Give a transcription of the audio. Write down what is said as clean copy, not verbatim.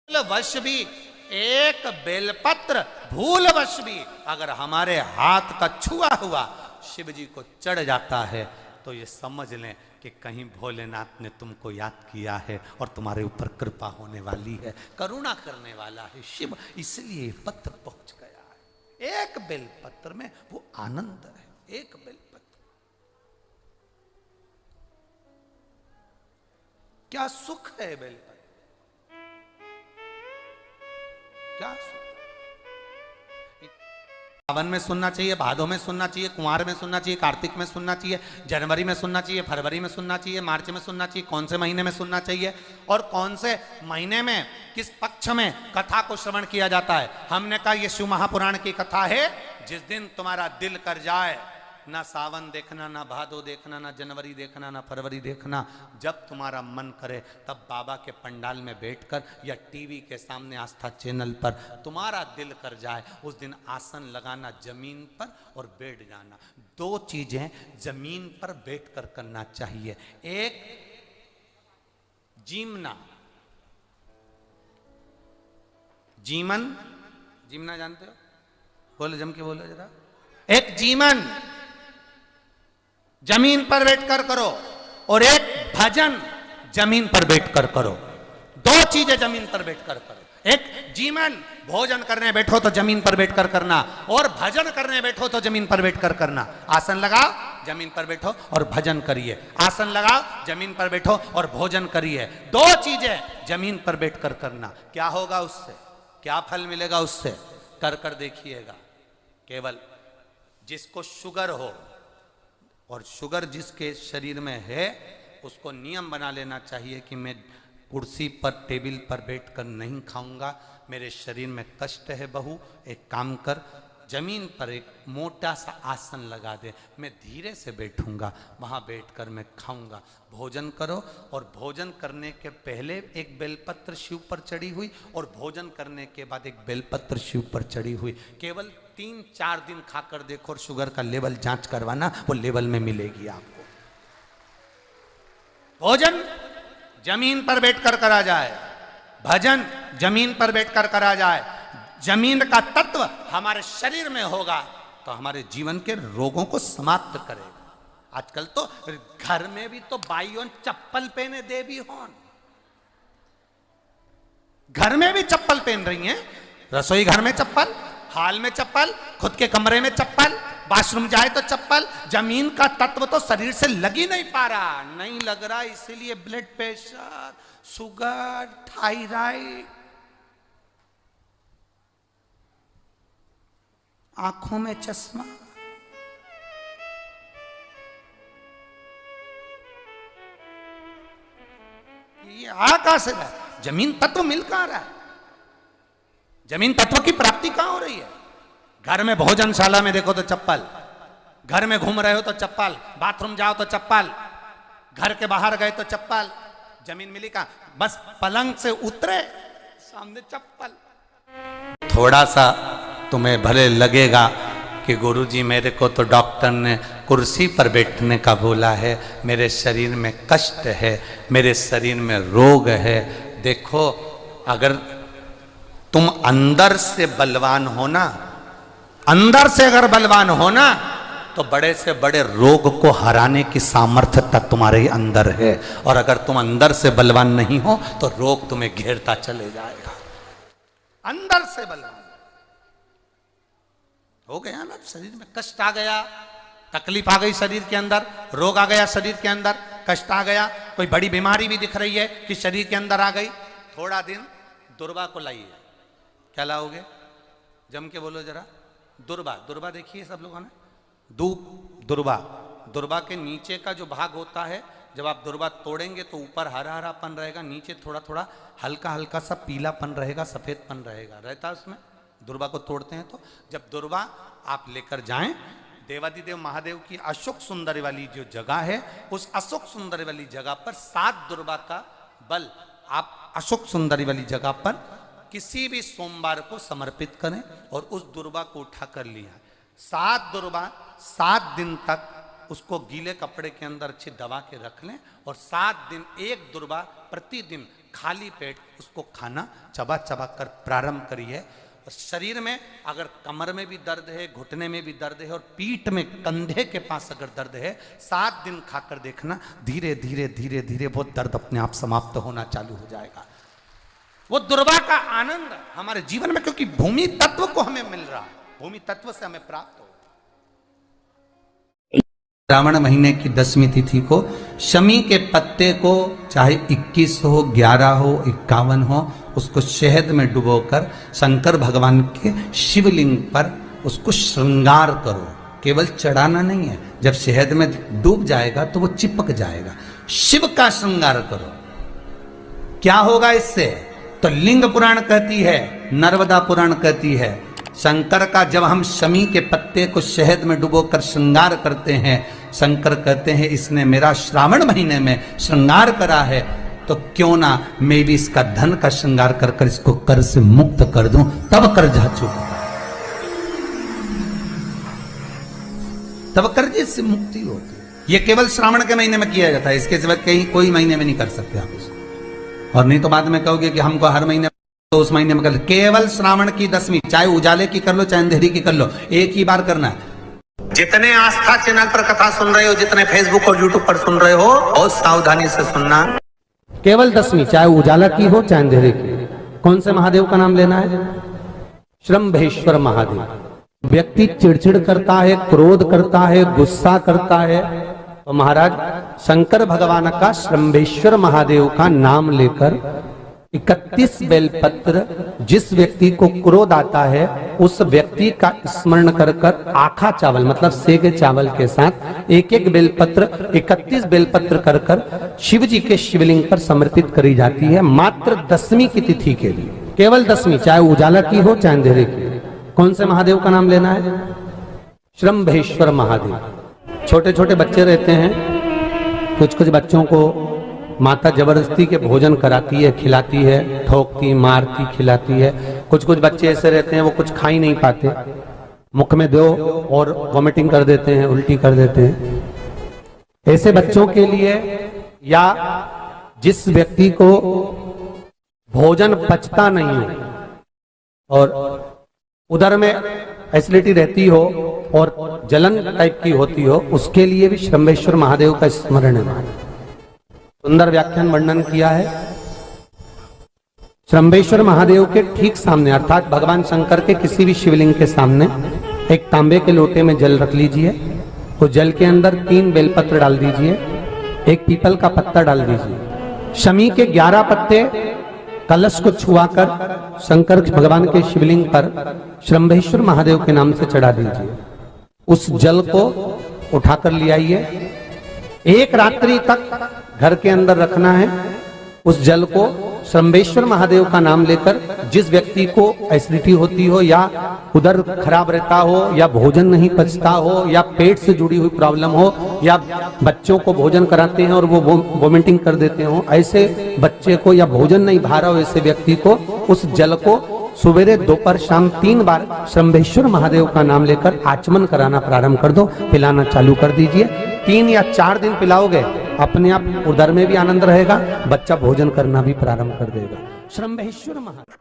वश भी, एक बेलपत्र भूलवश भी अगर हमारे हाथ का छुआ हुआ शिव जी को चढ़ जाता है तो ये समझ लें कि कहीं भोलेनाथ ने तुमको याद किया है और तुम्हारे ऊपर कृपा होने वाली है, करुणा करने वाला है शिव, इसलिए पत्र पहुंच गया है। एक बेलपत्र में वो आनंद है, एक बेलपत्र। क्या सुख है बेलपत्र, क्या सुख। सावन में सुनना चाहिए, भादों में सुनना चाहिए, कुंवार में सुनना चाहिए, कार्तिक में सुनना चाहिए, जनवरी में सुनना चाहिए, फरवरी में सुनना चाहिए, मार्च में सुनना चाहिए, कौन से महीने में सुनना चाहिए और कौन से महीने में किस पक्ष में कथा को श्रवण किया जाता है। हमने कहा ये शिव महापुराण की कथा है। जिस दिन तुम्हारा दिल कर जाए, ना सावन देखना, ना भादो देखना, ना जनवरी देखना, ना फरवरी देखना, जब तुम्हारा मन करे तब बाबा के पंडाल में बैठकर या टीवी के सामने आस्था चैनल पर तुम्हारा दिल कर जाए, उस दिन आसन लगाना जमीन पर और बैठ जाना। दो चीजें जमीन पर बैठकर करना चाहिए। एक जीमना, जीमन, जीमना जानते हो, बोलो जम के बोलो जरा। एक जीमन जमीन पर बैठकर करो और एक भजन जमीन पर बैठकर करो। दो चीजें जमीन पर बैठकर करो। एक जीवन, भोजन करने बैठो तो जमीन पर बैठकर करना, और भजन करने बैठो तो जमीन पर बैठकर करना। आसन लगाओ, जमीन पर बैठो और भजन करिए। आसन लगाओ, जमीन पर बैठो और भोजन करिए। दो चीजें जमीन पर बैठकर करना। क्या होगा उससे, क्या फल मिलेगा उससे, कर कर देखिएगा। केवल जिसको शुगर हो और शुगर जिसके शरीर में है उसको नियम बना लेना चाहिए कि मैं कुर्सी पर टेबल पर बैठकर नहीं खाऊंगा, मेरे शरीर में कष्ट है बहू, एक काम कर जमीन पर एक मोटा सा आसन लगा दे, मैं धीरे से बैठूंगा, वहां बैठकर मैं खाऊंगा। भोजन करो और भोजन करने के पहले एक बेलपत्र शिव पर चढ़ी हुई और भोजन करने के बाद एक बेलपत्र शिव पर चढ़ी हुई। केवल 3-4 दिन खाकर देखो और शुगर का लेवल जांच करवाना, वो लेवल में मिलेगी आपको। भोजन जमीन पर बैठकर करा जाए, भजन जमीन पर बैठकर करा जाए। जमीन का तत्व हमारे शरीर में होगा तो हमारे जीवन के रोगों को समाप्त करेगा। आजकल तो घर में भी तो बाइयों चप्पल पहने देवी होन, घर में भी चप्पल पहन रही हैं। रसोई घर में चप्पल, हाल में चप्पल, खुद के कमरे में चप्पल, बाथरूम जाए तो चप्पल। जमीन का तत्व तो शरीर से लग ही नहीं पा रहा, नहीं लग रहा, इसीलिए ब्लड प्रेशर, शुगर, थायराइड, आंखों में चश्मा। ये आ कहां से रहा? जमीन तत्व मिल कहां रहा है? जमीन तत्व की प्राप्ति कहां हो रही है? घर में भोजनशाला में देखो तो चप्पल, घर में घूम रहे हो तो चप्पल, बाथरूम जाओ तो चप्पल, घर के बाहर गए तो चप्पल। जमीन मिली कहां? बस पलंग से उतरे सामने चप्पल। थोड़ा सा तुम्हें भले लगेगा कि गुरुजी मेरे को तो डॉक्टर ने कुर्सी पर बैठने का बोला है, मेरे शरीर में कष्ट है, मेरे शरीर में रोग है। देखो, अगर तुम अंदर से बलवान हो ना, अंदर से अगर बलवान हो ना, तो बड़े से बड़े रोग को हराने की सामर्थ्यता तुम्हारे अंदर है। और अगर तुम अंदर से बलवान नहीं हो तो रोग तुम्हें घेरता चले जाएगा। अंदर से बलवान हो गया ना, शरीर में कष्ट आ गया, तकलीफ आ गई शरीर के अंदर, रोग आ गया शरीर के अंदर, कष्ट आ गया, कोई बड़ी बीमारी भी दिख रही है कि शरीर के अंदर आ गई, थोड़ा दिन दुर्वा को लाइए। क्या लाओगे? जम के बोलो जरा। दुर्वा, दुर्वा देखिए सब लोगों ने, दुर्वा, दुर्वा के नीचे का जो भाग होता है, जब आप दुर्वा तोड़ेंगे तो ऊपर हरा हरापन रहेगा, नीचे थोड़ा थोड़ा हल्का हल्का सा पीलापन रहेगा, सफेदपन रहेगा, रहता है उसमें। दुर्वा को तोड़ते हैं तो जब दुर्वा आप लेकर जाएं, देवादिदेव महादेव की अशोक सुंदरी वाली जो जगह है, उस अशोक सुंदरी वाली जगह पर 7 दुर्वा का बल आप अशोक सुंदरी वाली जगह पर किसी भी सोमवार को समर्पित करें और उस दुर्वा को उठा कर लिया। 7 दुर्वा 7 दिन तक उसको गीले कपड़े के अंदर अच्छी दबा के रख लें और 7 दिन एक दुर्वा प्रतिदिन खाली पेट उसको खाना चबा चबा कर प्रारंभ करिए। और शरीर में अगर कमर में भी दर्द है, घुटने में भी दर्द है और पीठ में कंधे के पास अगर दर्द है, 7 दिन खाकर देखना, धीरे धीरे धीरे धीरे वो दर्द अपने आप समाप्त होना चालू हो जाएगा। वो दुर्वा का आनंद हमारे जीवन में, क्योंकि भूमि तत्व को हमें मिल रहा है, भूमि तत्व से हमें प्राप्त हो। श्रावण महीने की 10वीं तिथि को शमी के पत्ते को चाहे 21 हो, 11 हो, 51 हो, उसको शहद में डुबोकर शंकर भगवान के शिवलिंग पर उसको श्रृंगार करो। केवल चढ़ाना नहीं है, जब शहद में डूब जाएगा तो वो चिपक जाएगा। शिव का श्रृंगार करो। क्या होगा इससे? तो लिंग पुराण कहती है, नर्मदा पुराण कहती है, शंकर का जब हम शमी के पत्ते को शहद में डुबोकर श्रृंगार करते हैं, शंकर कहते हैं इसने मेरा श्रावण महीने में श्रृंगार करा है, तो क्यों ना मैं भी इसका धन का श्रृंगार कर कर इसको कर से मुक्त कर दूं, तब कर्जा चुकता, तब कर्जे से मुक्ति होती है। ये केवल श्रावण के महीने में किया जाता है, इसके सिवा कहीं कोई महीने में नहीं कर सकते आप इसको। और नहीं तो बाद में कहोगे कि हमको हर महीने, तो उस महीने में कर लो। केवल श्रावण की 10वीं, चाहे उजाले की कर लो चाहे अंधेरी की कर लो, एक ही बार करना है। जितने आस्था चैनल पर कथा सुन रहे हो, जितने फेसबुक और यूट्यूब पर सुन रहे हो, बहुत सावधानी से सुनना। केवल 10वीं, चाहे उजाला की हो चाहे अंधेरे की। कौन से महादेव का नाम लेना है? श्रम्भेश्वर महादेव। व्यक्ति चिड़चिड़ करता है, क्रोध करता है, गुस्सा करता है, तो महाराज शंकर भगवान का श्रम्भेश्वर महादेव का नाम लेकर 31 बेलपत्र, जिस व्यक्ति को क्रोध आता है उस व्यक्ति का स्मरण कर कर आखा चावल मतलब सेगे चावल के साथ एक एक बेलपत्र 31 बेलपत्र कर कर शिव जी के शिवलिंग पर समर्पित करी जाती है, मात्र 10वीं की तिथि के लिए। केवल 10वीं, चाहे उजाला की हो चाहे अंधेरे की। कौन से महादेव का नाम लेना है? श्रम्भेश्वर महादेव। छोटे छोटे बच्चे रहते हैं, कुछ कुछ बच्चों को माता जबरदस्ती के भोजन कराती है, खिलाती है, ठोकती, मारती, खिलाती है। कुछ कुछ बच्चे ऐसे रहते हैं वो कुछ खा ही नहीं पाते, मुख में दो और वॉमिटिंग कर देते हैं, उल्टी कर देते हैं। ऐसे बच्चों के लिए, या जिस व्यक्ति को भोजन पचता नहीं हो और उदर में एसिडिटी रहती हो और जलन टाइप की होती हो, उसके लिए भी श्रम्भेश्वर महादेव का स्मरण है। सुंदर व्याख्यान वर्णन किया है। श्रम्भेश्वर महादेव के ठीक सामने, अर्थात भगवान शंकर के किसी भी शिवलिंग के सामने एक तांबे के लोटे में जल रख लीजिए। उस जल के अंदर 3 बेलपत्र डाल दीजिए, एक पीपल का पत्ता डाल दीजिए। शमी के 11 पत्ते कलश को छुआकर शंकर भगवान के शिवलिंग पर श्रम्भेश्वर महादेव के नाम से चढ़ा दीजिए। उस जल को उठाकर ले आइए, एक रात्रि तक घर के अंदर रखना है। उस जल को श्रम्भेश्वर महादेव का नाम लेकर, जिस व्यक्ति को एसिडिटी होती हो या उदर खराब रहता हो या भोजन नहीं पचता हो या पेट से जुड़ी हुई प्रॉब्लम हो या बच्चों को भोजन कराते हैं और वो वोमिटिंग कर देते हो, ऐसे बच्चे को या भोजन नहीं भा रहा हो, ऐसे व्यक्ति को उस जल को सवेरे, दोपहर, शाम 3 बार श्रम्भेश्वर महादेव का नाम लेकर आचमन कराना प्रारंभ कर दो, पिलाना चालू कर दीजिए। 3 या 4 दिन पिलाओगे, अपने आप उदर में भी आनंद रहेगा, बच्चा भोजन करना भी प्रारंभ कर देगा। श्रम्भेश्वर महादेव।